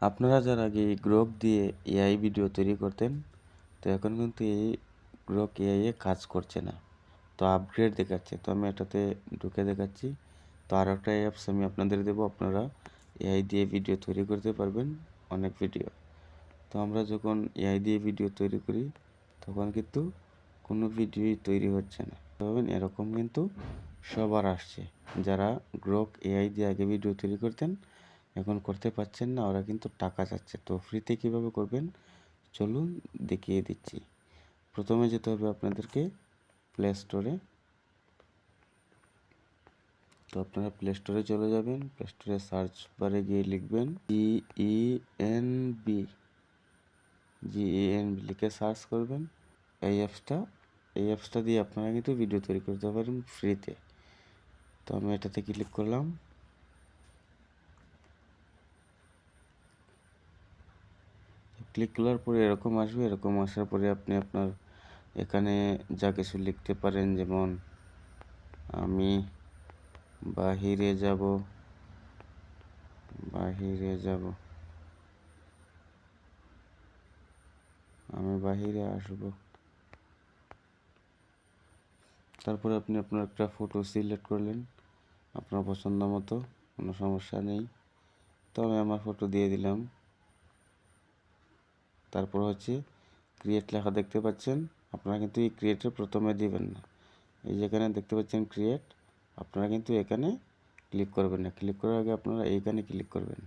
আপনারা যারা আগে এই গ্রোক দিয়ে এআই ভিডিও তৈরি করতেন, তো এখন কিন্তু এই গ্রোক এআই এ কাজ করছে না, তো আপগ্রেড দেখাচ্ছে। তো আমি এটাতে ঢুকে দেখাচ্ছি। তো আর একটা অ্যাপস আমি আপনাদের দেবো, আপনারা এআই দিয়ে ভিডিও তৈরি করতে পারবেন, অনেক ভিডিও। তো আমরা যখন এআই দিয়ে ভিডিও তৈরি করি তখন কিন্তু কোনো ভিডিওই তৈরি হচ্ছে না। ভাবেন এরকম কিন্তু সবার আসছে, যারা গ্রোক এআই দিয়ে আগে ভিডিও তৈরি করতেন এখন করতে পারছেন না, ওরা কিন্তু টাকা চাচ্ছে। তো ফ্রিতে কীভাবে করবেন চলুন দেখিয়ে দিচ্ছি। প্রথমে যেতে হবে আপনাদেরকে প্লে স্টোরে। তো আপনারা প্লে স্টোরে চলে যাবেন। প্লে স্টোরে সার্চ বারে গিয়ে লিখবেন GENB লিখে সার্চ করবেন। এই অ্যাপসটা দিয়ে আপনারা কিন্তু ভিডিও তৈরি করতে পারেন ফ্রিতে। তো আমি এটাতে ক্লিক করলাম। ক্লিক করার পরে এরকম আসবে। এরকম আসার পরে আপনি আপনার এখানে যা কিছু লিখতে পারেন, যেমন আমি বাহিরে যাব, আমি বাহিরে আসব। তারপরে আপনি আপনার একটা ফটো সিলেক্ট করলেন আপনার পছন্দ মতো, কোনো সমস্যা নেই। তো আমি আমার ফটো দিয়ে দিলাম। তারপর হচ্ছে ক্রিয়েট লেখা দেখতে পাচ্ছেন, আপনারা কিন্তু এই ক্রিয়েটের প্রথমে দিবেন না। এই যেখানে দেখতে পাচ্ছেন ক্রিয়েট, আপনারা কিন্তু এখানে ক্লিক করবেন না। ক্লিক করার আগে আপনারা এইখানে ক্লিক করবেন।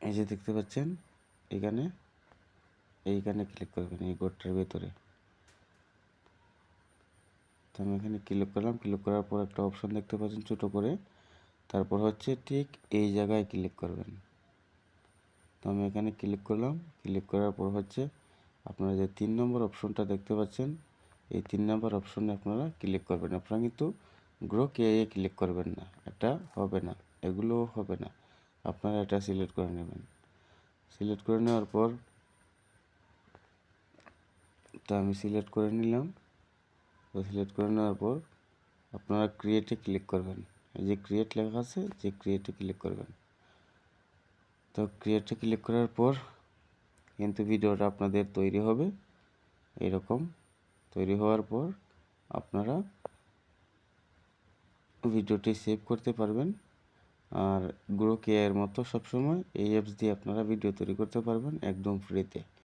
এই যে দেখতে পাচ্ছেন এইখানে ক্লিক করবেন, এই ঘরটার ভেতরে। তো আমি এখানে ক্লিক করলাম। ক্লিক করার পর একটা অপশন দেখতে পাচ্ছেন ছোটো করে, তারপর হচ্ছে ঠিক এই জায়গায় ক্লিক করবেন। তো আমি এখানে ক্লিক করলাম। ক্লিক করার পর হচ্ছে আপনারা যে 3 নম্বর অপশনটা দেখতে পাচ্ছেন, এই 3 নম্বর অপশনে আপনারা ক্লিক করবেন। আপনারা কিন্তু গ্রোক এআই ক্লিক করবেন না, এটা হবে না, এগুলোও হবে না। আপনারা এটা সিলেক্ট করে নেবেন। সিলেক্ট করে নেওয়ার পর তো আমি সিলেক্ট করে নিলাম। তো সিলেক্ট করে নেওয়ার পর আপনারা ক্রিয়েটে ক্লিক করবেন। এই যে ক্রিয়েট লেখা আছে, যে ক্রিয়েটে ক্লিক করবেন। তো ক্রিয়েটে ক্লিক করার পর কিন্তু ভিডিওটা আপনাদের তৈরি হবে এরকম। তৈরি হওয়ার পর আপনারা ভিডিওটি সেভ করতে পারবেন। আর গ্রোক এআই এর মতো সবসময় এই অ্যাপস দিয়ে আপনারা ভিডিও তৈরি করতে পারবেন একদম ফ্রিতে।